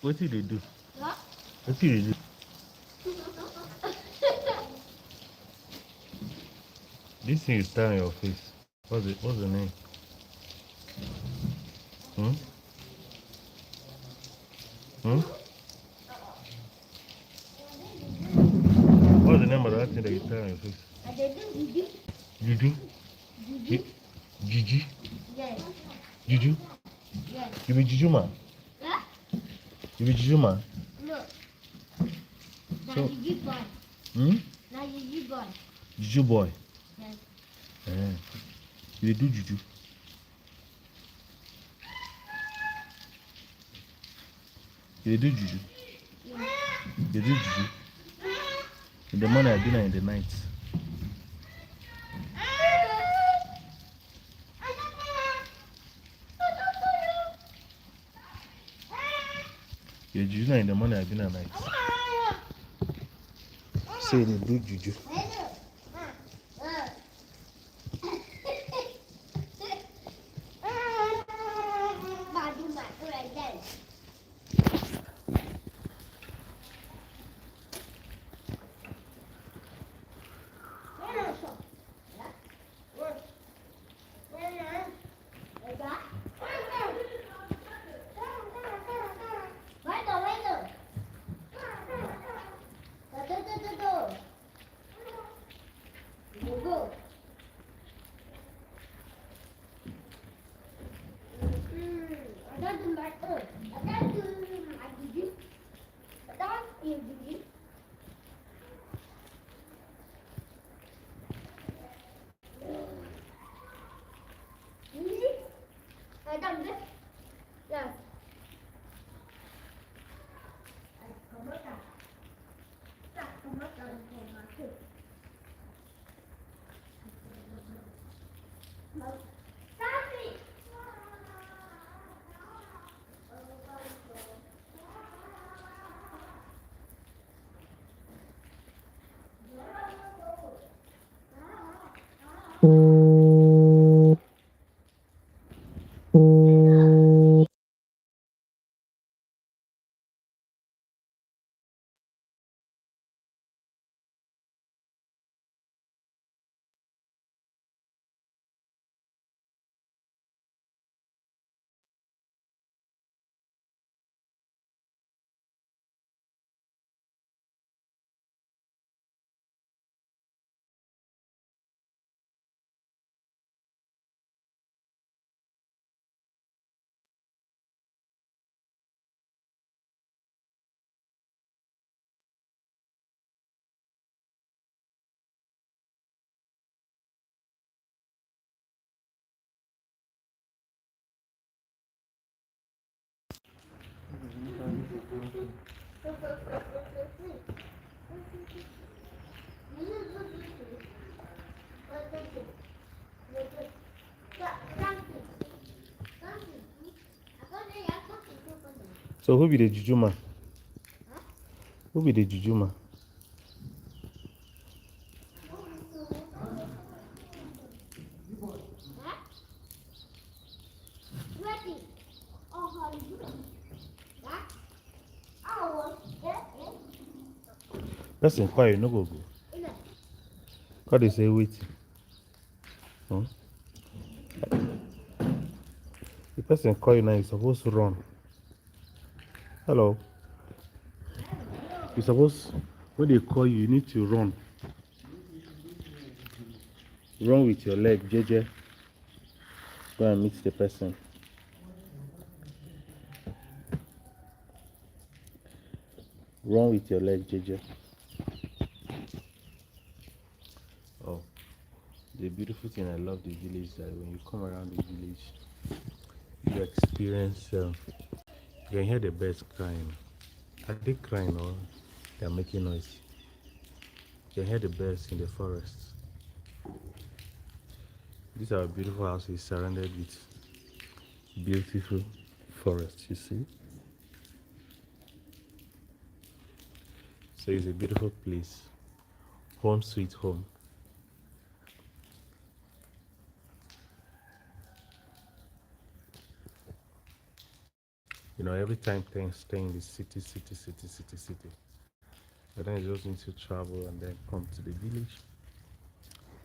What did they do? What? What did they do? This thing is down on your face. What's it? What's the name? Hmm? Hmm? What's the name of that thing that you tie on your face? Juju. Juju? Juju? Gigi? Yes. Juju? Yes. You be Juju man? Huh? You be Juju man? No. Now So- Juju boy. Hmm? Now Juju boy. Juju boy. Yes. Eh. You dey do Juju. You dey do Juju. You dey do Juju. In the morning, I do in the night. You Juju in the morning, I do at night. Say you dey do Juju. Go. I don't do my own. I don't do my Juju. I don't do Juju. Juju? I don't do. Yes. Come on. Come on. So who be the Juju man? Who be the Juju man? Person quiet, no go go. Cause they say wait. Hmm? The person call you now, you're supposed to run. Hello. You're supposed, when they call you, you need to run. Run with your leg, JJ. Go and meet the person. Run with your leg, JJ. Oh, the beautiful thing I love the village is that when you come around the village, you experience, you can hear the birds crying. Are they crying or they are making noise? You can hear the birds in the forest. This our beautiful house is surrounded with beautiful forest, you see? So it's a beautiful place. Home sweet home. Every time things stay in the city. But then you just need to travel and then come to the village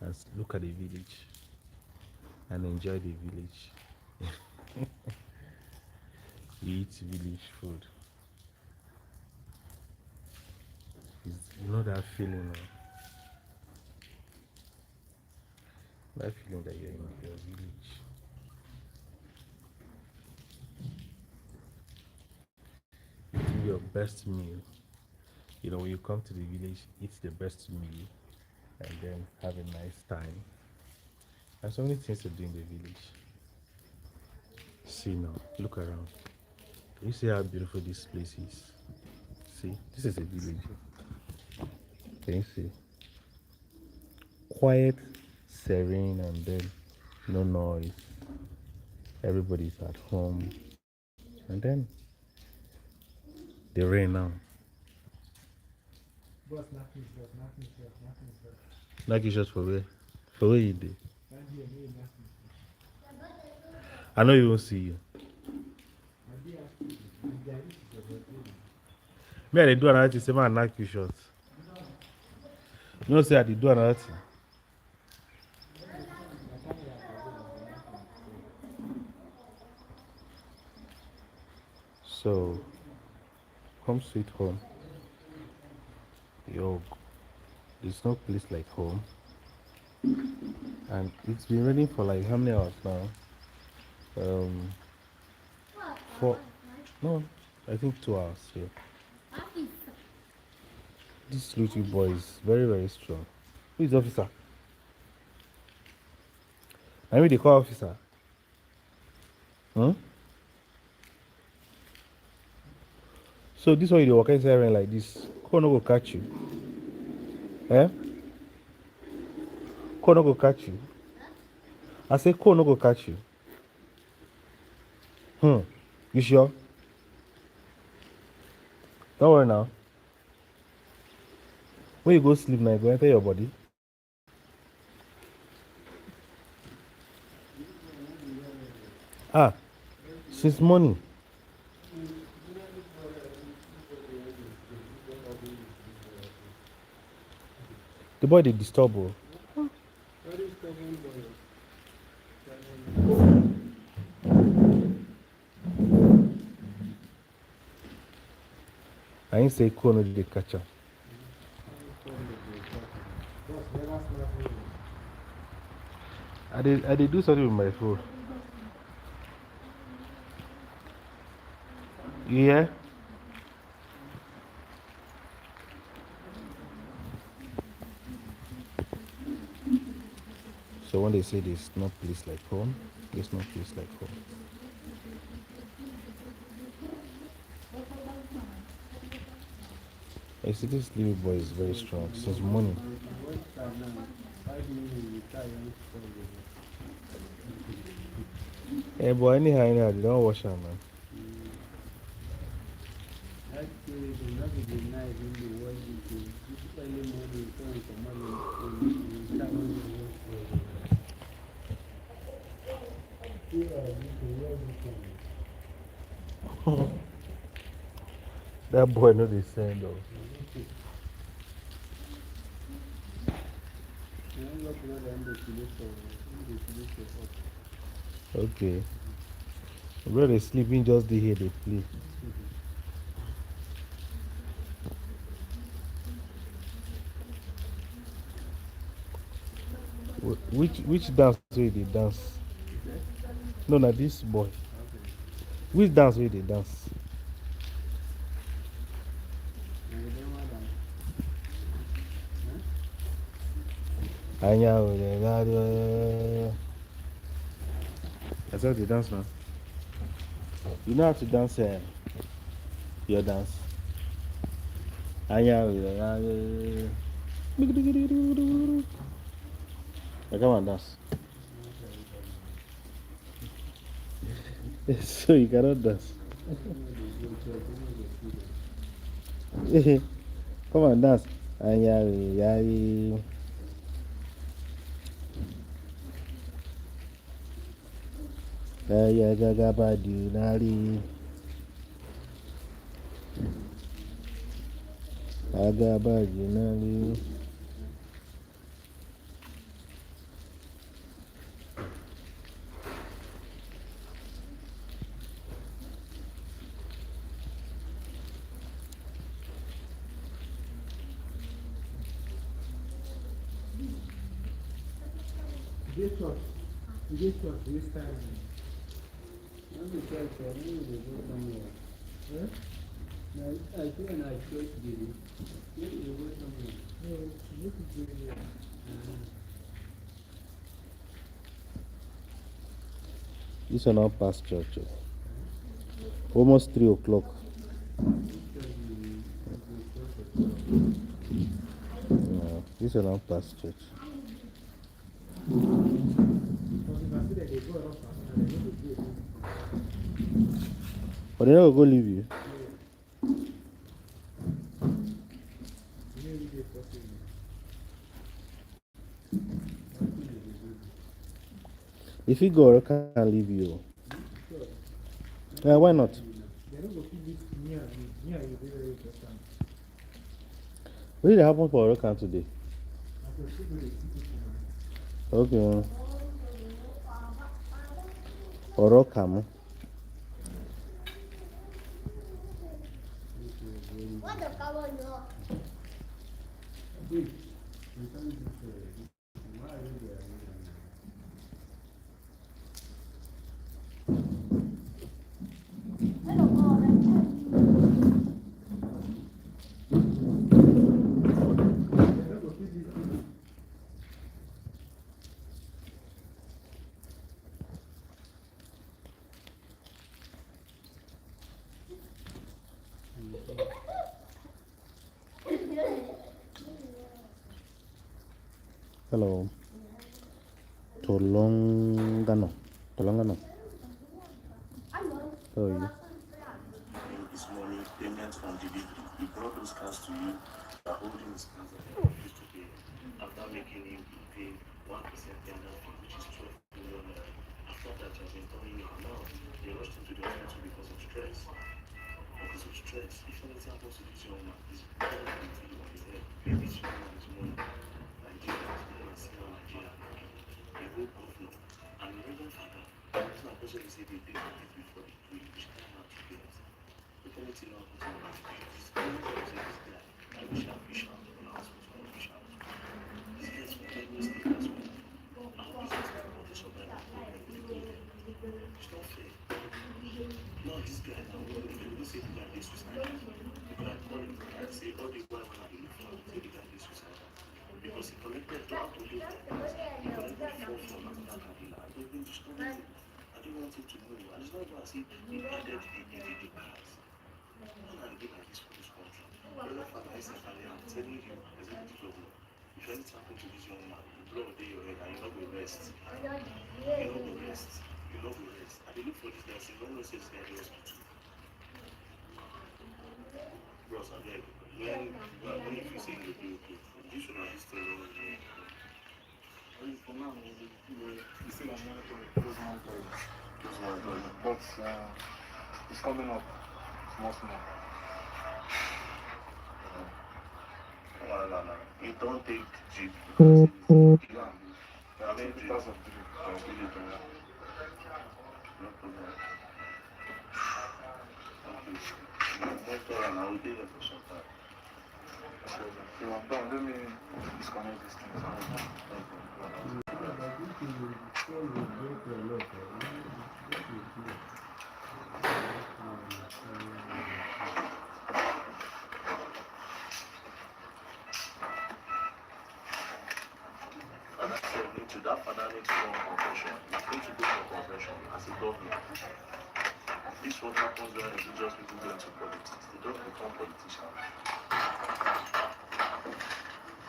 and look at the village and enjoy the village. You eat village food. You know that feeling, that feeling that you're in your village. Eating your best meal. When you come to the village, eat the best meal and then have a nice time. There's so many things to do in the village. See now, look around. You see how beautiful this place is? See, this is a village. Can you see? Quiet, serene, and then no noise. Everybody's at home. And then the rain now. Knock you shot for where? For where you did? I know you won't see you. Me, I do another thing. Say, man, knock you short. You know, say I did do another thing. So, home sweet home. Yo, there's no place like home. And it's been raining for like how many hours now? Four. No, I think 2 hours. Yeah. This little boy is very, very strong. Who is the officer? I mean, they call officer. Hmm? So this one you walk inside rain like this. Cold no go catch you. Eh? Cold no go catch you. I say cold no go catch you. You sure? Don't worry now. When you go sleep now, you go enter your body. Since morning. The boy they disturb. I ain't say cool no dey catch am. I did do something with my phone. You hear? So when they say there's no place like home, there's no place like home. I see this little boy is very strong since morning. Yeah, but anyhow, they don't wash am, man. That boy know the same though. Okay. Bro, they sleeping just the here they play. Which dance way they dance? No, not this boy. Which dance way they dance? That's how they dance now. You know how to dance your dance. I come and dance. So you cannot dance. Come and dance. Agabajinali. This church this time. Not the church, I need to go somewhere. Eh? I feel like church did it. Maybe you go somewhere. No, you could do it here. This one now past church. Almost 3 o'clock. Yeah, this one now past church. Because if I see that they go around and they need to do it. But they never go leave you. Maybe they possible. If you go, I can't leave you. Why not? They don't go feel this near you. Near you, very important. What did happen for Orokan today? After she go, they see people. Okay. Orokam. What the cover no? Hello, Hello. Tolongano. Tolongano. How are you? This morning, payment from delivery. We brought those cars to you. We are holding these cars this today. After making you pay 1% tender fee, which is 12 million naira. After that, you have been telling you now they rushed into the hospital because of stress. Because of stress. If anything happens to this young man, this young man will tell you on his head. This young man is money. Nigeria is money. Senior Nigeria. A whole governor. And the reverend father. This man also say they did it before they do it. Which kind of experience? If anything happens to my this guy, I wish I fish out in the hospital. I fish out. This guy is from Lagos State as well. Our business is about to survive the problem with the problem. It's not fair. Now this guy now, we say the guy is suicidal. Because I call him and say, all the while when I look for him, say the guy is suicidal. Because he collected to have to live like this. He collected 4 from another Kabila. I don't think to stop him. I don't want him to know. And it's not even as if he added the cars. When I do like this for this country, every father is a family. I'm telling you, executive governor, if anything happens to this young man, the blood will your head and you're not going to rest. You're not going to rest. You're not going to rest. I look for this guy, say, no one says this guy in the hospital. Bros, I beg. When if you say you'll be okay, you should have this thing on you. For now, we still are monitoring those monitoring. But it's coming up small. You don't take jeep because I think because of the no problem. Motor and I will be there for some time. so I'm done. Let me disconnect this thing. And I said, into that father needs one confession. He's going to go for confession as a governor. This what happens when religious people go into politics. They don't become politicians.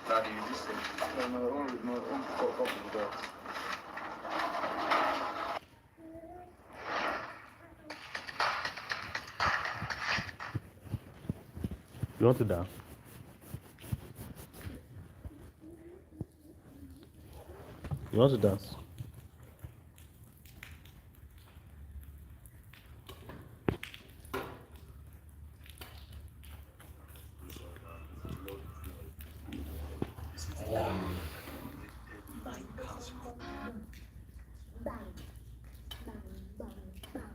Now they listen. No, up with that. You want to dance? You want to dance? Nine cars. Bang, bang, bang, bang. Bang.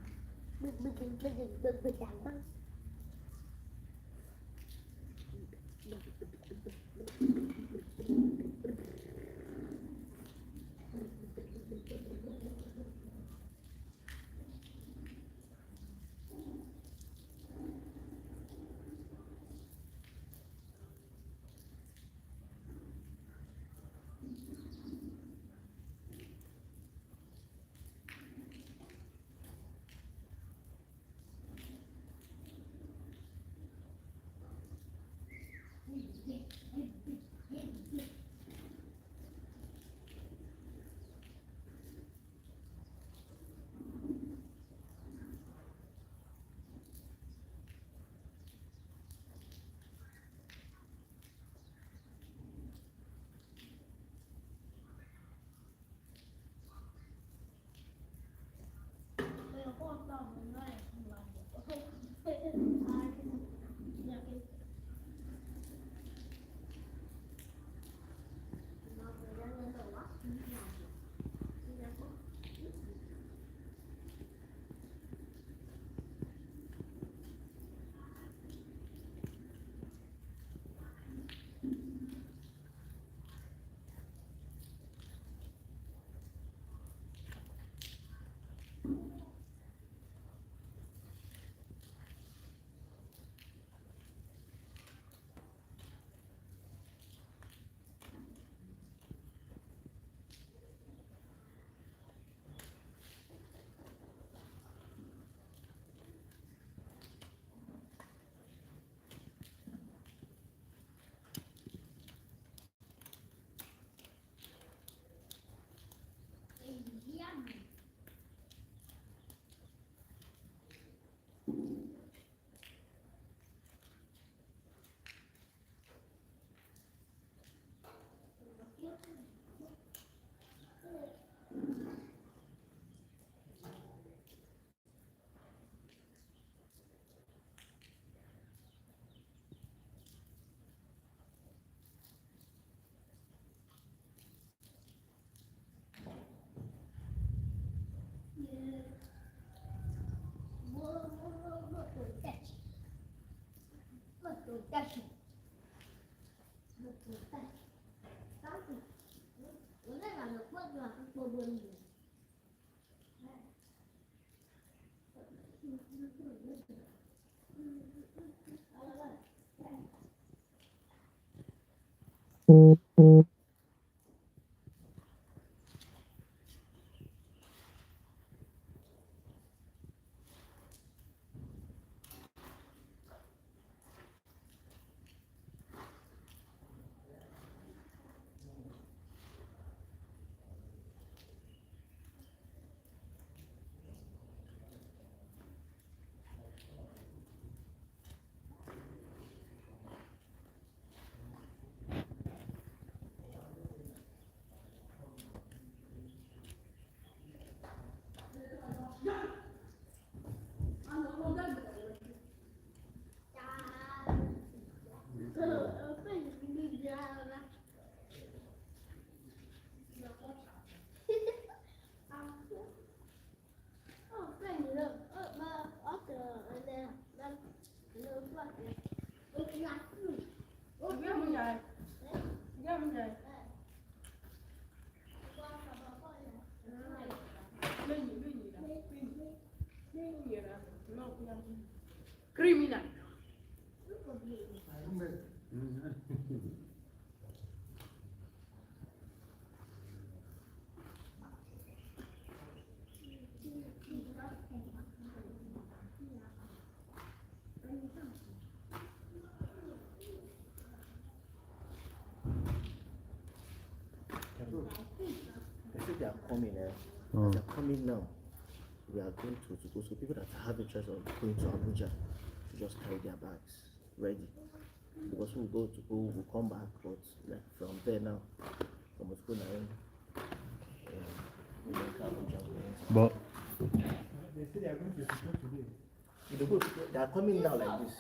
Criminal. I think they are coming, They are coming now. We are going to go. So people that have interest of going to Abuja should just carry their bags ready. Because we will come back, but like from there now, from school now, we don't have Abuja. But They say they are going to support today. They are coming now like this.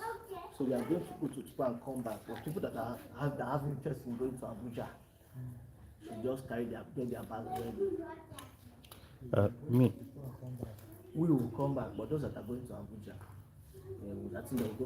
So we are going to go to school and come back. But people that have interest in going to Abuja, They just carry get their bag ready. Me, We will come back, but those that are going to Abuja, I think they will go